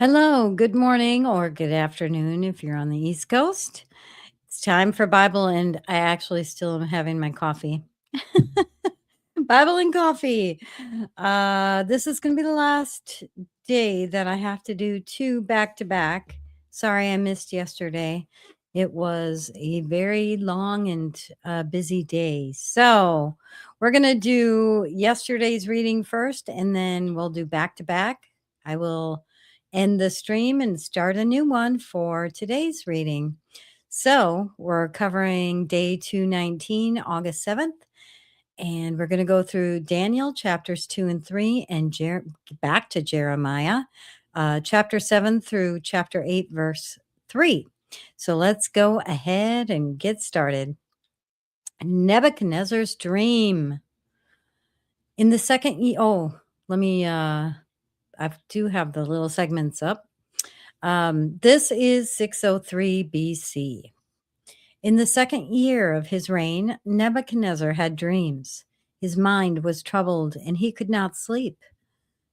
Hello, good morning or good afternoon if you're on the East Coast. It's time for Bible, and I actually still am having my coffee. Bible and coffee. This is going to be the last day that I have to do two back to back. Sorry, I missed yesterday. It was a very long and busy day. So we're going to do yesterday's reading first, and then we'll do back to back. I will end the stream and start a new one for today's reading. So we're covering day 219, August 7th. And we're going to go through Daniel chapters 2 and 3 and back to Jeremiah, chapter 7 through chapter 8, verse 3. So let's go ahead and get started. Nebuchadnezzar's dream. In the second let me I do have the little segments up. This is 603 BC. In the second year of his reign, Nebuchadnezzar had dreams. His mind was troubled, and he could not sleep.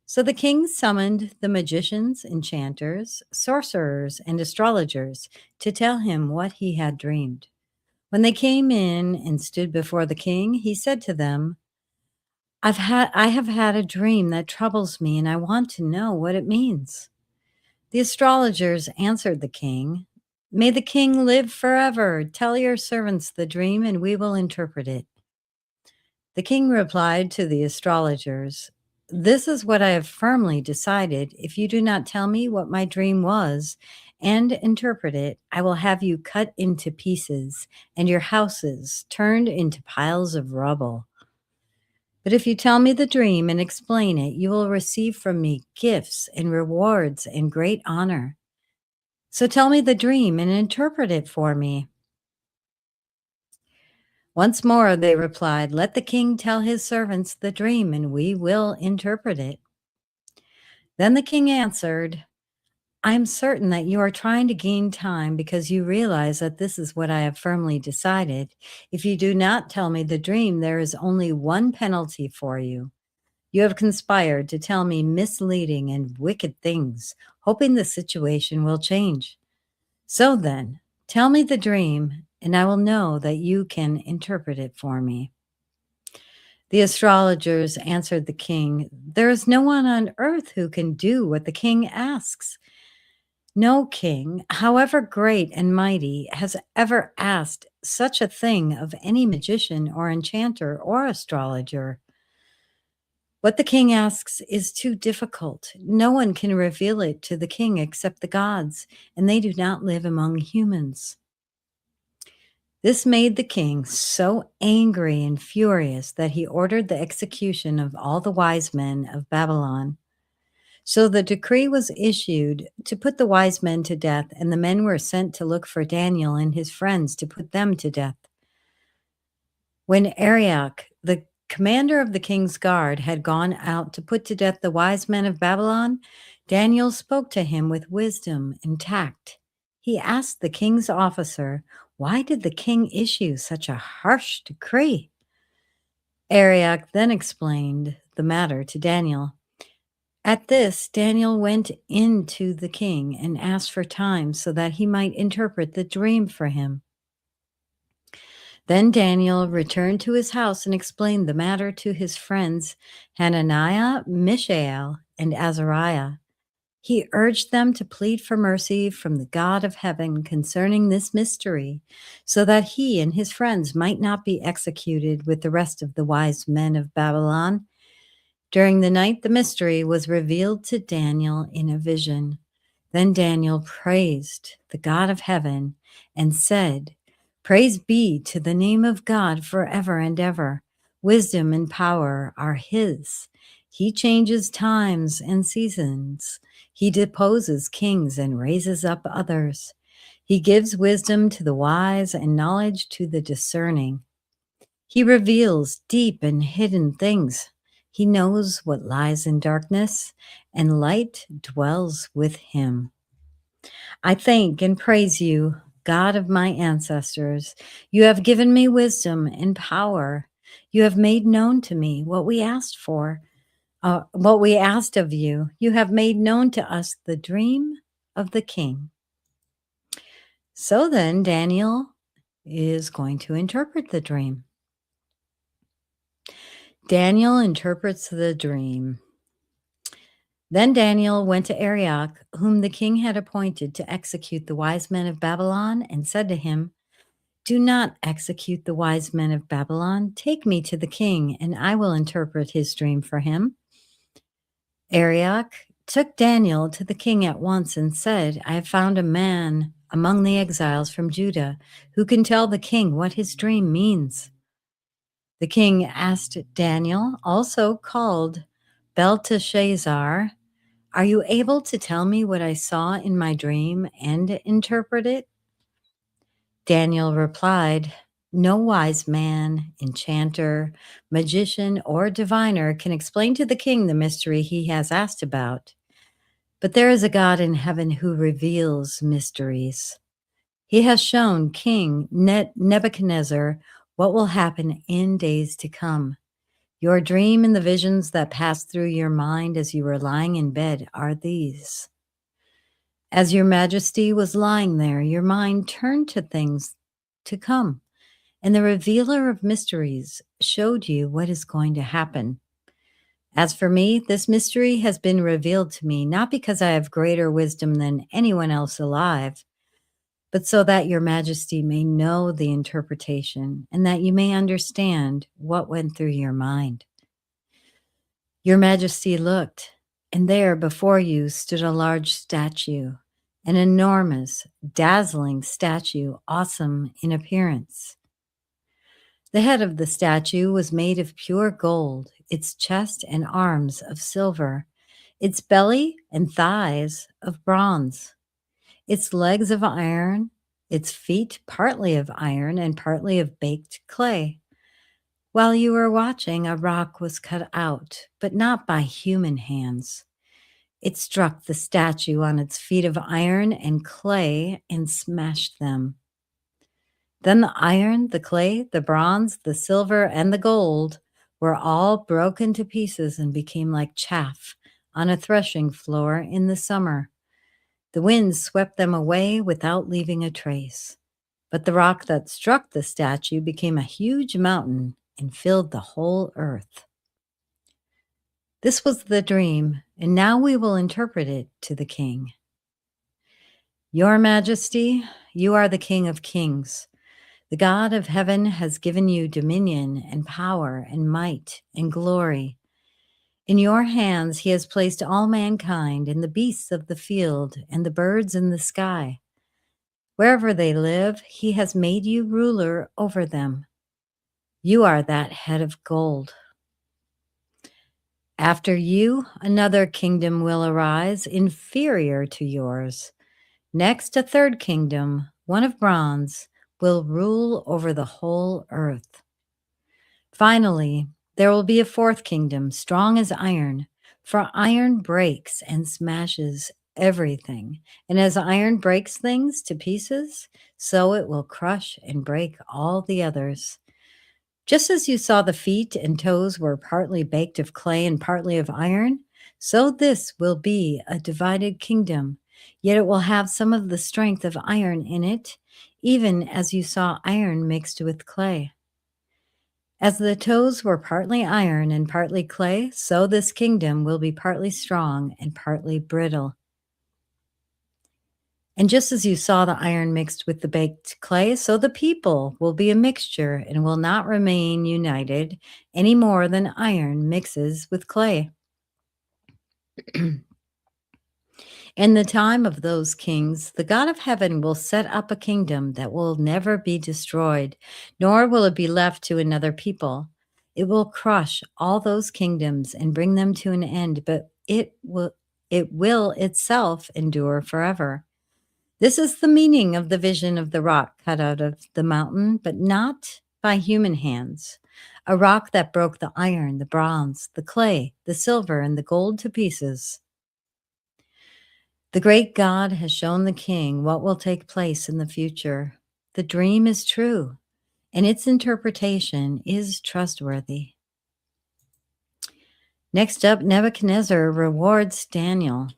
So the king summoned the magicians, enchanters, sorcerers, and astrologers to tell him what he had dreamed. When they came in and stood before the king, he said to them, I have had a dream that troubles me, and I want to know what it means. The astrologers answered the king, May the king live forever. Tell your servants the dream, and we will interpret it. The king replied to the astrologers, This is what I have firmly decided. If you do not tell me what my dream was and interpret it, I will have you cut into pieces and your houses turned into piles of rubble. But if you tell me the dream and explain it, you will receive from me gifts and rewards and great honor. So tell me the dream and interpret it for me. Once more they replied, Let the king tell his servants the dream, and we will interpret it. Then the king answered, I am certain that you are trying to gain time because you realize that this is what I have firmly decided. If you do not tell me the dream, there is only one penalty for you. You have conspired to tell me misleading and wicked things, hoping the situation will change. So then, tell me the dream, and I will know that you can interpret it for me. The astrologers answered the king, There is no one on earth who can do what the king asks. No king, however great and mighty, has ever asked such a thing of any magician or enchanter or astrologer. What the king asks is too difficult. No one can reveal it to the king except the gods, and they do not live among humans. This made the king so angry and furious that he ordered the execution of all the wise men of Babylon. So the decree was issued to put the wise men to death, and the men were sent to look for Daniel and his friends to put them to death. When Arioch, the commander of the king's guard, had gone out to put to death the wise men of Babylon, Daniel spoke to him with wisdom and tact. He asked the king's officer, Why did the king issue such a harsh decree? Arioch then explained the matter to Daniel. At this, Daniel went in to the king and asked for time so that he might interpret the dream for him. Then Daniel returned to his house and explained the matter to his friends Hananiah, Mishael, and Azariah. He urged them to plead for mercy from the God of heaven concerning this mystery, so that he and his friends might not be executed with the rest of the wise men of Babylon. During the night, the mystery was revealed to Daniel in a vision. Then Daniel praised the God of heaven and said, Praise be to the name of God forever and ever. Wisdom and power are his. He changes times and seasons. He deposes kings and raises up others. He gives wisdom to the wise and knowledge to the discerning. He reveals deep and hidden things. He knows what lies in darkness, and light dwells with him. I thank and praise you, God of my ancestors. You have given me wisdom and power. You have made known to me what we asked for. what we asked of you. You have made known to us the dream of the king." So then Daniel is going to interpret the dream. Daniel interprets the dream. Then Daniel went to Arioch, whom the king had appointed to execute the wise men of Babylon, and said to him, "Do not execute the wise men of Babylon. Take me to the king, and I will interpret his dream for him." Arioch took Daniel to the king at once and said, "I have found a man among the exiles from Judah who can tell the king what his dream means." The king asked Daniel, also called Belteshazzar, "Are you able to tell me what I saw in my dream and interpret it?" Daniel replied, "No wise man, enchanter, magician, or diviner can explain to the king the mystery he has asked about. But there is a God in heaven who reveals mysteries. He has shown King Nebuchadnezzar what will happen in days to come. Your dream and the visions that passed through your mind as you were lying in bed are these. As your majesty was lying there, your mind turned to things to come, and the revealer of mysteries showed you what is going to happen. As for me, this mystery has been revealed to me, not because I have greater wisdom than anyone else alive, but so that your majesty may know the interpretation and that you may understand what went through your mind. Your majesty looked, and there before you stood a large statue, an enormous, dazzling statue, awesome in appearance. The head of the statue was made of pure gold, its chest and arms of silver, its belly and thighs of bronze, its legs of iron, its feet partly of iron and partly of baked clay. While you were watching, a rock was cut out, but not by human hands. It struck the statue on its feet of iron and clay and smashed them. Then the iron, the clay, the bronze, the silver, and the gold were all broken to pieces and became like chaff on a threshing floor in the summer. The wind swept them away without leaving a trace. But the rock that struck the statue became a huge mountain and filled the whole earth. This was the dream, and now we will interpret it to the king. Your Majesty, you are the King of Kings. The God of heaven has given you dominion and power and might and glory. In your hands he has placed all mankind and the beasts of the field and the birds in the sky. Wherever they live, he has made you ruler over them. You are that head of gold. After you, another kingdom will arise, inferior to yours. Next, a third kingdom, one of bronze, will rule over the whole earth. Finally, there will be a fourth kingdom, strong as iron, for iron breaks and smashes everything. And as iron breaks things to pieces, so it will crush and break all the others. Just as you saw the feet and toes were partly baked of clay and partly of iron, so this will be a divided kingdom, yet it will have some of the strength of iron in it, even as you saw iron mixed with clay. As the toes were partly iron and partly clay, so this kingdom will be partly strong and partly brittle. And just as you saw the iron mixed with the baked clay, so the people will be a mixture and will not remain united any more than iron mixes with clay. In the time of those kings, the God of heaven will set up a kingdom that will never be destroyed, nor will it be left to another people. It will crush all those kingdoms and bring them to an end, but it will itself endure forever. This is the meaning of the vision of the rock cut out of the mountain, but not by human hands. A rock that broke the iron, the bronze, the clay, the silver, and the gold to pieces. The great God has shown the king what will take place in the future. The dream is true, and its interpretation is trustworthy. Next up, Nebuchadnezzar rewards Daniel.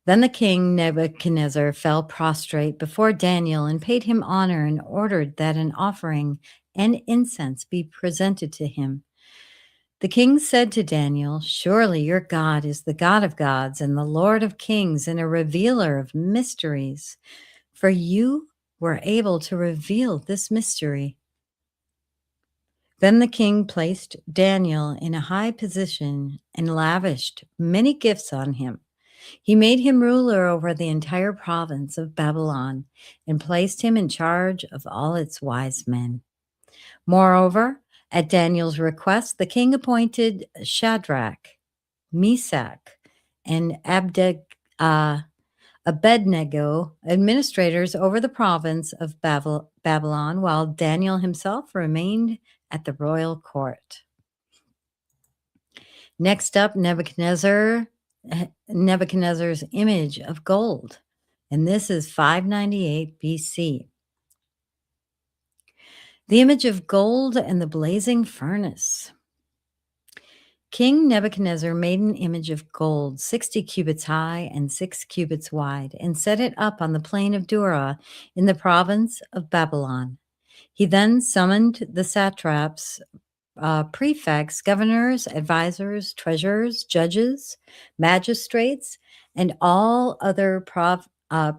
Then the king Nebuchadnezzar fell prostrate before Daniel and paid him honor and ordered that an offering and incense be presented to him. The king said to Daniel, "Surely your God is the God of gods and the Lord of kings and a revealer of mysteries, for you were able to reveal this mystery." Then the king placed Daniel in a high position and lavished many gifts on him. He made him ruler over the entire province of Babylon and placed him in charge of all its wise men. Moreover, at Daniel's request, the king appointed Shadrach, Meshach, and Abednego administrators over the province of Babylon, while Daniel himself remained at the royal court. Next up, Nebuchadnezzar's image of gold, and this is 598 BC. The image of gold and the blazing furnace. King Nebuchadnezzar made an image of gold 60 cubits high and 6 cubits wide and set it up on the plain of Dura in the province of Babylon. He then summoned the satraps, prefects, governors, advisors, treasurers, judges, magistrates, and all other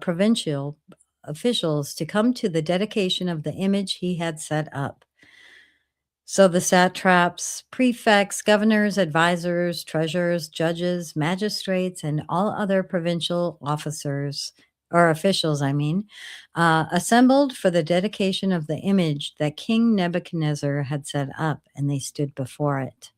provincial officials to come to the dedication of the image he had set up. So the satraps, prefects, governors, advisors, treasurers, judges, magistrates, and all other provincial officers or officials, assembled for the dedication of the image that King Nebuchadnezzar had set up, and they stood before it.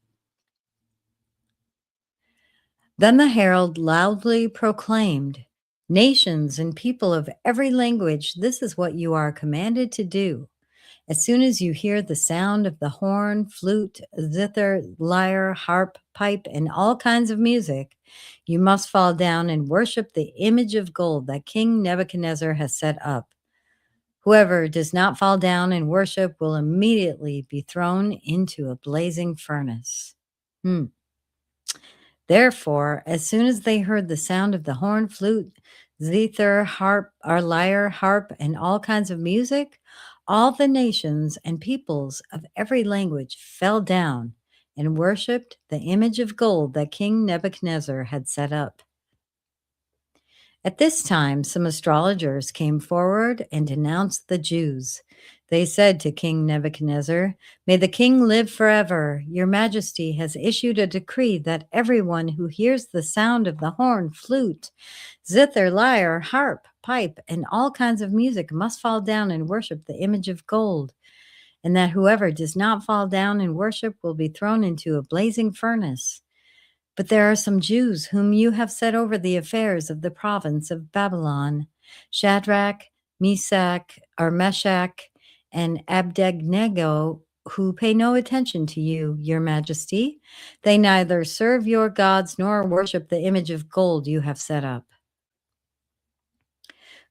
Then the herald loudly proclaimed, "Nations and people of every language, this is what you are commanded to do. As soon as you hear the sound of the horn, flute, zither, lyre, harp, pipe, and all kinds of music, you must fall down and worship the image of gold that King Nebuchadnezzar has set up. Whoever does not fall down and worship will immediately be thrown into a blazing furnace." Therefore, as soon as they heard the sound of the horn, flute, zither, harp, or lyre, harp, and all kinds of music, all the nations and peoples of every language fell down and worshipped the image of gold that King Nebuchadnezzar had set up. At this time, some astrologers came forward and denounced the Jews. They said to King Nebuchadnezzar, "May the king live forever. Your Majesty has issued a decree that everyone who hears the sound of the horn, flute, zither, lyre, harp, pipe, and all kinds of music must fall down and worship the image of gold, and that whoever does not fall down and worship will be thrown into a blazing furnace. But there are some Jews whom you have set over the affairs of the province of Babylon, Shadrach, Meshach, and Abednego, who pay no attention to you, your Majesty. They neither serve your gods nor worship the image of gold you have set up."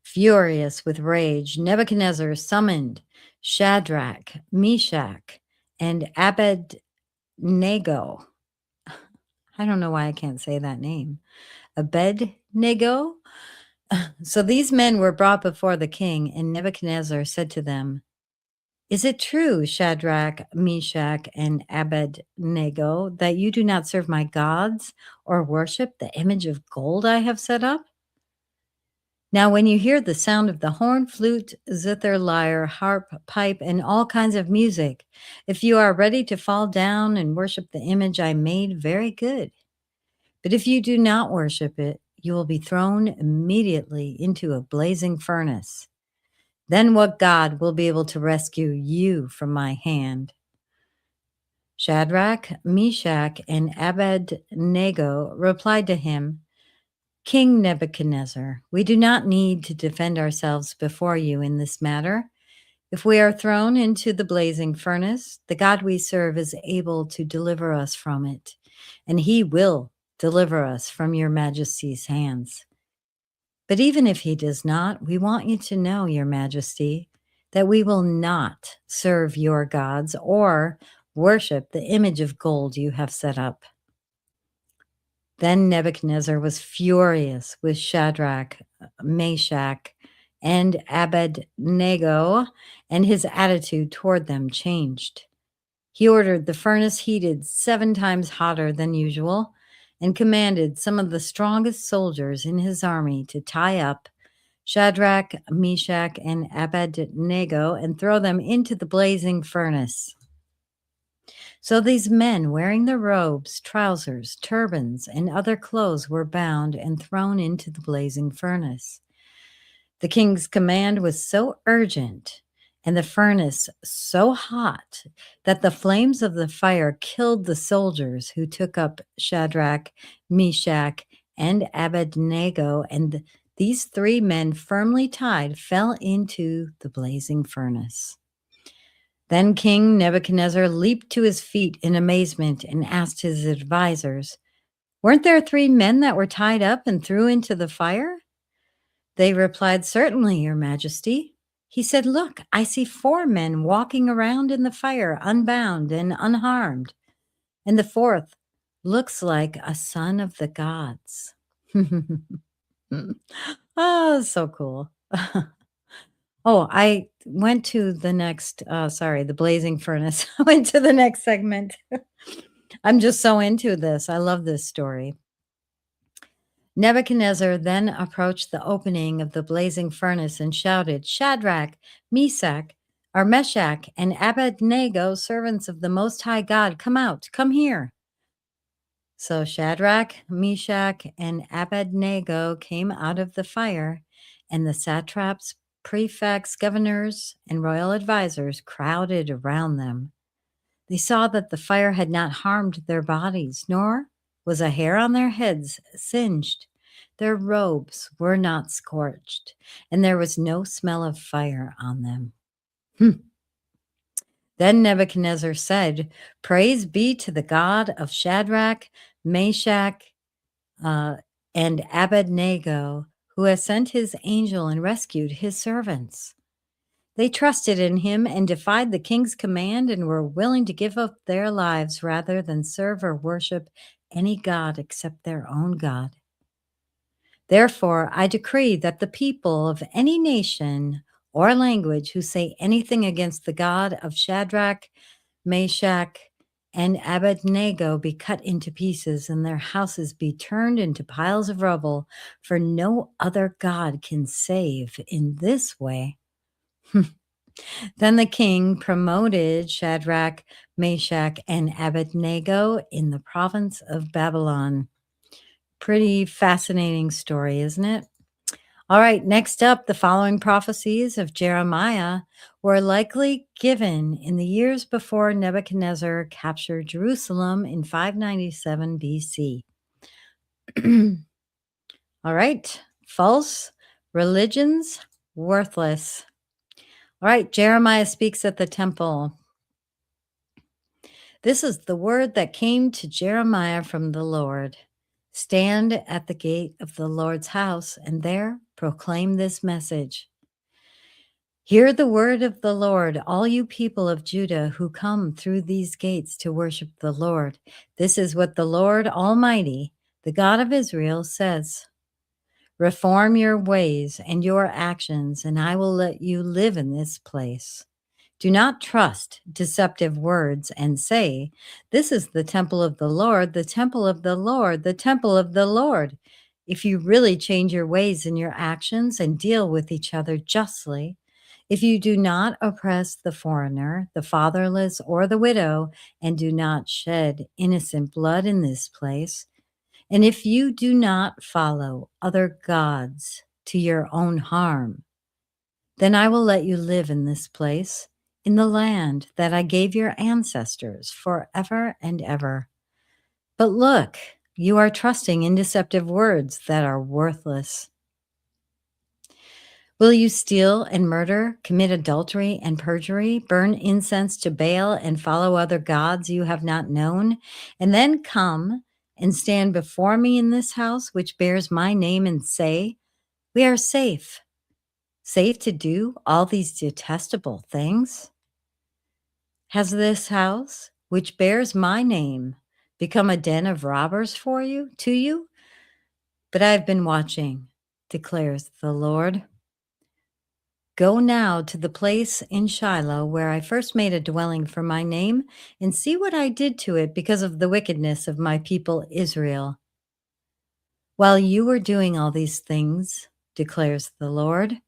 Furious with rage, Nebuchadnezzar summoned Shadrach, Meshach, and Abednego. I don't know why I can't say that name. Abednego? So these men were brought before the king, and Nebuchadnezzar said to them, "Is it true, Shadrach, Meshach, and Abednego, that you do not serve my gods or worship the image of gold I have set up? Now, when you hear the sound of the horn, flute, zither, lyre, harp, pipe, and all kinds of music, if you are ready to fall down and worship the image I made, very good. But if you do not worship it, you will be thrown immediately into a blazing furnace. Then what God will be able to rescue you from my hand?" Shadrach, Meshach, and Abednego replied to him, "King Nebuchadnezzar, we do not need to defend ourselves before you in this matter. If we are thrown into the blazing furnace, the God we serve is able to deliver us from it, and he will deliver us from your Majesty's hands. But even if he does not, we want you to know, your Majesty, that we will not serve your gods or worship the image of gold you have set up." Then Nebuchadnezzar was furious with Shadrach, Meshach, and Abednego, and his attitude toward them changed. He ordered the furnace heated 7 times hotter than usual and commanded some of the strongest soldiers in his army to tie up Shadrach, Meshach, and Abednego and throw them into the blazing furnace. So these men, wearing their robes, trousers, turbans, and other clothes, were bound and thrown into the blazing furnace. The king's command was so urgent and the furnace so hot that the flames of the fire killed the soldiers who took up Shadrach, Meshach, and Abednego, and these 3 men, firmly tied, fell into the blazing furnace. Then King Nebuchadnezzar leaped to his feet in amazement and asked his advisors, "Weren't there 3 men that were tied up and threw into the fire?" They replied, "Certainly, Your Majesty." He said, "Look, I see 4 men walking around in the fire, unbound and unharmed, and the 4th looks like a son of the gods." Oh, so cool. Oh, I went to the next, the blazing furnace. I went to the next segment. I'm just so into this. I love this story. Nebuchadnezzar then approached the opening of the blazing furnace and shouted, "Shadrach, Meshach, and Abednego, servants of the Most High God, come out, come here." So Shadrach, Meshach, and Abednego came out of the fire, and the satraps, prefects, governors, and royal advisors crowded around them. They saw that the fire had not harmed their bodies, nor was a hair on their heads singed. Their robes were not scorched, and there was no smell of fire on them. Then Nebuchadnezzar said, "Praise be to the God of Shadrach, Meshach, uh, and Abednego, who has sent his angel and rescued his servants." They trusted in him and defied the king's command and were willing to give up their lives rather than serve or worship any god except their own God. Therefore, I decree that the people of any nation or language who say anything against the God of Shadrach, Meshach, and Abednego be cut into pieces and their houses be turned into piles of rubble, for no other God can save in this way. Then the king promoted Shadrach, Meshach, and Abednego in the province of Babylon. Pretty fascinating story, isn't it? All right, next up, the following prophecies of Jeremiah were likely given in the years before Nebuchadnezzar captured Jerusalem in 597 BC. All right, false religions, worthless. All right, Jeremiah speaks at the temple. This is the word that came to Jeremiah from the Lord. Stand at the gate of the Lord's house and there proclaim this message. Hear the word of the Lord, all you people of Judah who come through these gates to worship the Lord. This is what the Lord Almighty, the God of Israel, says. Reform your ways and your actions, and I will let you live in this place. Do not trust deceptive words and say, "This is the temple of the Lord, the temple of the Lord, the temple of the Lord." If you really change your ways and your actions and deal with each other justly, if you do not oppress the foreigner, the fatherless, or the widow, and do not shed innocent blood in this place, and if you do not follow other gods to your own harm, then I will let you live in this place, in the land that I gave your ancestors forever and ever. But look, you are trusting in deceptive words that are worthless. Will you steal and murder, commit adultery and perjury, burn incense to Baal, and follow other gods you have not known, and then come and stand before me in this house which bears my name and say, "We are safe"? Safe to do all these detestable things? Has this house, which bears my name, become a den of robbers for you, to you? But I have been watching, declares the Lord. Go now to the place in Shiloh where I first made a dwelling for my name, and see what I did to it because of the wickedness of my people Israel. While you were doing all these things, declares the Lord,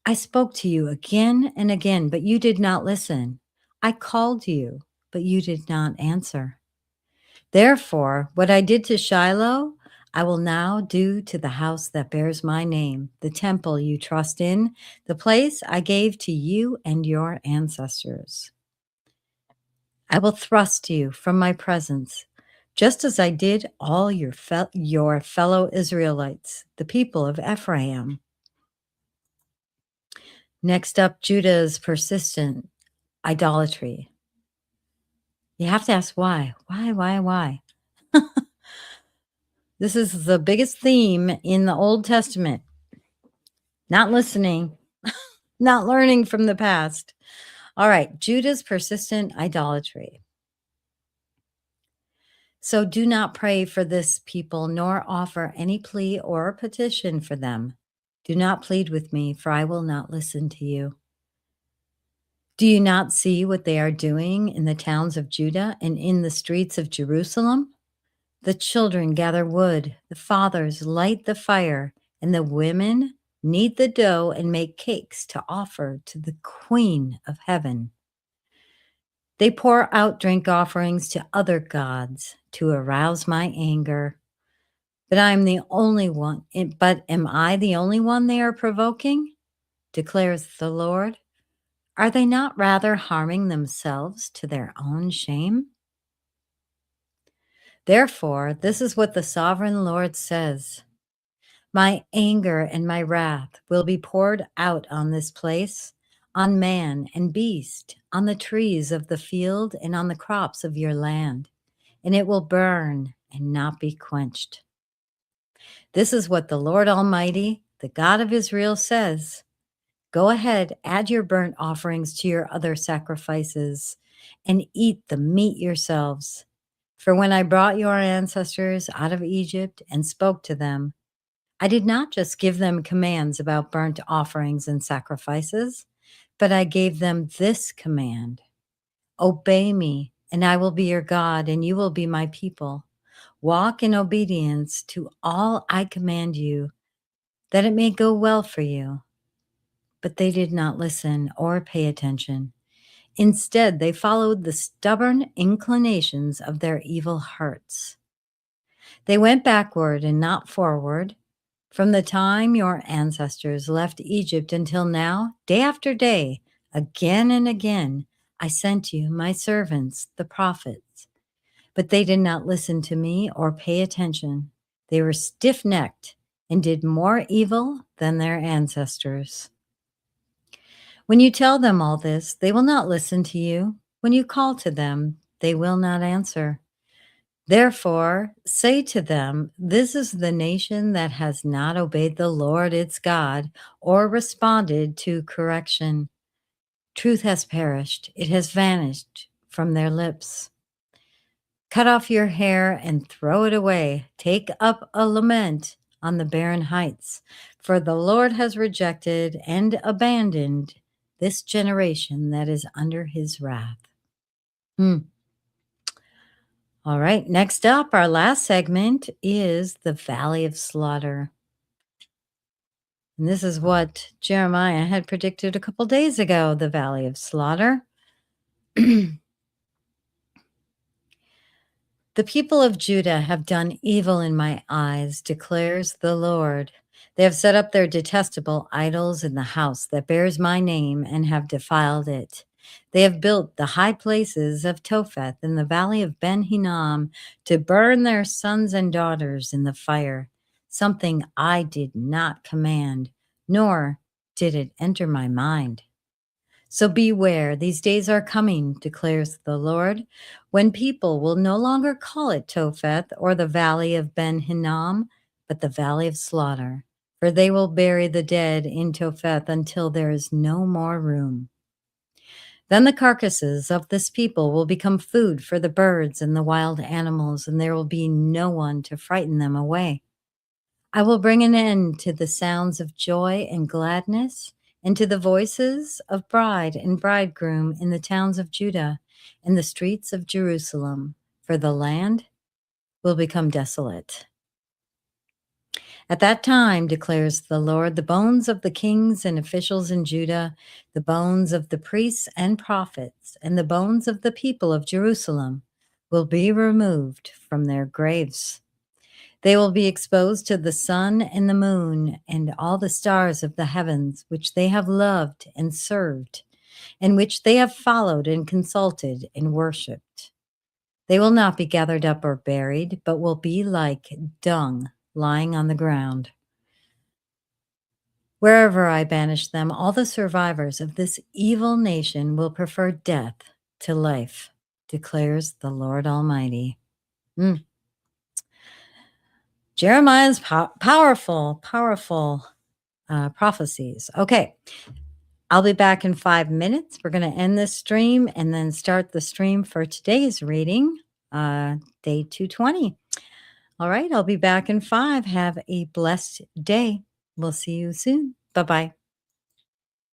I spoke to you again and again, but you did not listen. I called you, but you did not answer. Therefore, what I did to Shiloh, I will now do to the house that bears my name, the temple you trust in, the place I gave to you and your ancestors. I will thrust you from my presence, just as I did all your fellow Israelites, the people of Ephraim. Next up, Judah's persistent idolatry. You have to ask why? Why? This is the biggest theme in the Old Testament. Not listening, not learning from the past. All right, Judah's persistent idolatry. So do not pray for this people, nor offer any plea or petition for them. Do not plead with me, for I will not listen to you. Do you not see what they are doing in the towns of Judah and in the streets of Jerusalem? The children gather wood, the fathers light the fire, and the women knead the dough and make cakes to offer to the Queen of Heaven. They pour out drink offerings to other gods to arouse my anger. But I'm the only one. But am I the only one they are provoking? Declares the Lord. Are they not rather harming themselves to their own shame? Therefore, this is what the sovereign Lord says. My anger and my wrath will be poured out on this place, on man and beast, on the trees of the field and on the crops of your land, and it will burn and not be quenched. This is what the Lord Almighty, the God of Israel, says. Go ahead, add your burnt offerings to your other sacrifices, and eat the meat yourselves. For when I brought your ancestors out of Egypt and spoke to them, I did not just give them commands about burnt offerings and sacrifices, but I gave them this command: obey me, and I will be your God, and you will be my people. Walk in obedience to all I command you, that it may go well for you. But they did not listen or pay attention. Instead, they followed the stubborn inclinations of their evil hearts. They went backward and not forward. From the time your ancestors left Egypt until now, day after day, again and again, I sent you my servants, the prophets. But they did not listen to me or pay attention. They were stiff-necked and did more evil than their ancestors. When you tell them all this, they will not listen to you. When you call to them, they will not answer. Therefore, say to them, this is the nation that has not obeyed the Lord its God or responded to correction. Truth has perished, it has vanished from their lips. Cut off your hair and throw it away. Take up a lament on the barren heights, for the Lord has rejected and abandoned this generation that is under his wrath. All right, next up, our last segment is the Valley of Slaughter. And this is what Jeremiah had predicted a couple days ago, the Valley of Slaughter. The people of Judah have done evil in my eyes, declares the Lord. They have set up their detestable idols in the house that bears my name and have defiled it. They have built the high places of Topheth in the valley of Ben Hinnom to burn their sons and daughters in the fire, something I did not command, nor did it enter my mind. So beware, these days are coming, declares the Lord, when people will no longer call it Topheth or the valley of Ben Hinnom, but the valley of slaughter, for they will bury the dead in Topheth until there is no more room. Then the carcasses of this people will become food for the birds and the wild animals, and there will be no one to frighten them away. I will bring an end to the sounds of joy and gladness, and to the voices of bride and bridegroom in the towns of Judah and the streets of Jerusalem, for the land will become desolate. At that time, declares the Lord, the bones of the kings and officials in Judah, the bones of the priests and prophets, and the bones of the people of Jerusalem will be removed from their graves. They will be exposed to the sun and the moon and all the stars of the heavens, which they have loved and served, and which they have followed and consulted and worshipped. They will not be gathered up or buried, but will be like dung lying on the ground. Wherever I banish them, all the survivors of this evil nation will prefer death to life, declares the Lord Almighty. Jeremiah's powerful prophecies. Okay, I'll be back in 5 minutes. We're going to end this stream and then start the stream for today's reading, day 220. All right, I'll be back in 5. Have a blessed day. We'll see you soon. Bye-bye.